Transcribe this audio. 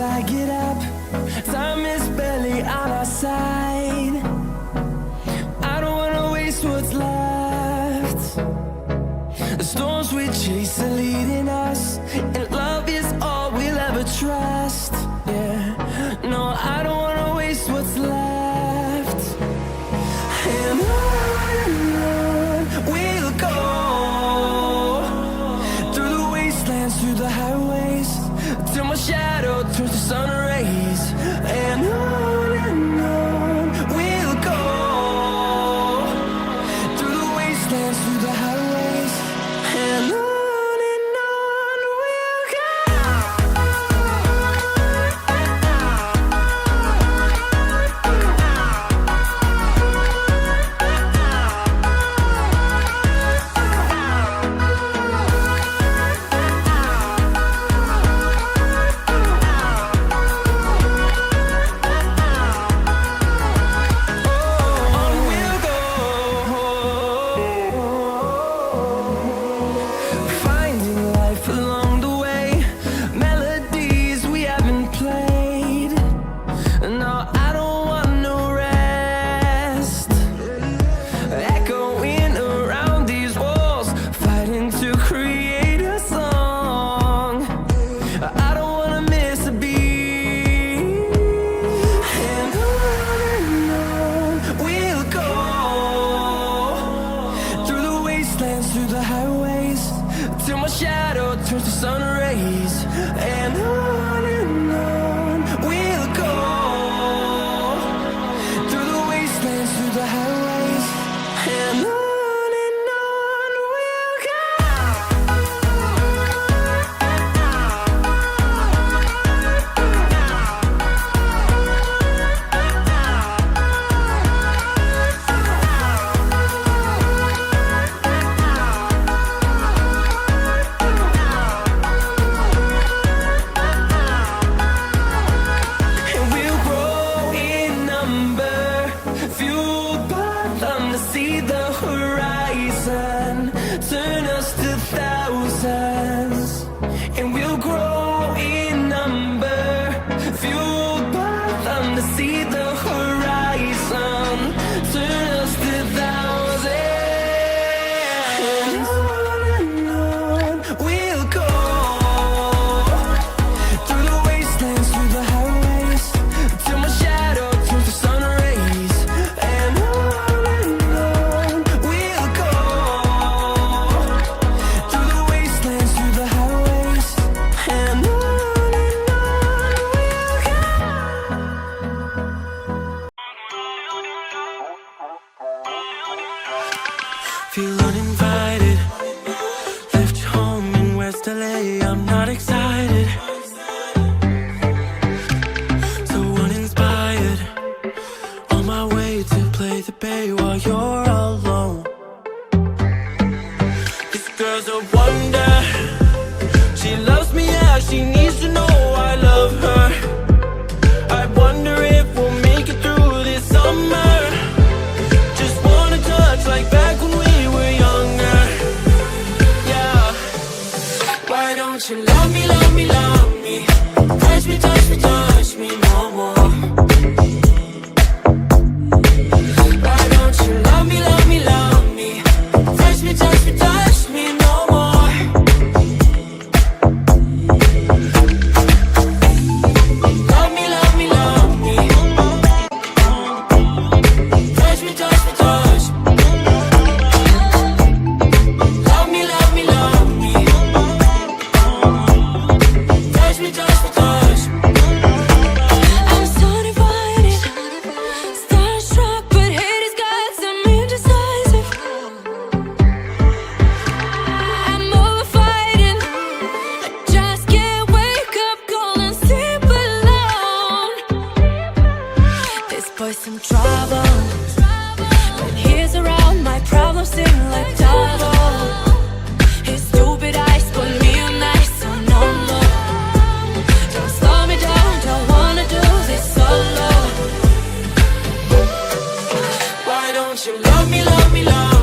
I get up. Time is barely on our side. I don't wanna waste what's left. The storms we chase are leading us, and love is all we'll ever trust. Yeah, no, I don't wanna waste what's left. And on we'll go, through the wastelands, through the highways, till my shadow turns to sun rays. And on we'll go, through the wastelands, through the highways, and on we'll go. Through the highways, till my shadow turns to sun rays. And on we'll go, through the wastelands, through the highways, and on we'll go. See the horizon, turn us to thousands, and we'll grow in number, fueled by them to see the horizon, turn us to thousands. And on we'll go, through the wastelands, through the highways, till my shadow turns to sun rays. And feel uninvited, left home in West LA, I'm not excited, so uninspired, on my way to play the bay while you're alone. This girl's a wonder, she loves me, yeah, she needs to know I love her. I wonder if we'll make it through this summer, just wanna touch like back when we were younger. Yeah, why don't you love me, love me, love me, touch me, touch me, touch me no more. Why don't you love me, love me, love me, touch me, touch me, touch me no more. Love me, love me, love me, touch me, touch me, touch me. Love me, love me, love me, touch me, touch me, touch me. I'm so divided, starstruck, but hate has got some indecisive. I'm over fighting, I just can't wake up cold and sleep alone. This boy's some trouble, when he's around my problems seem like double. His stupid eyes put me on ice, so no, no. Don't slow me down, don't wanna do this solo. Why don't you love me, love me, love me?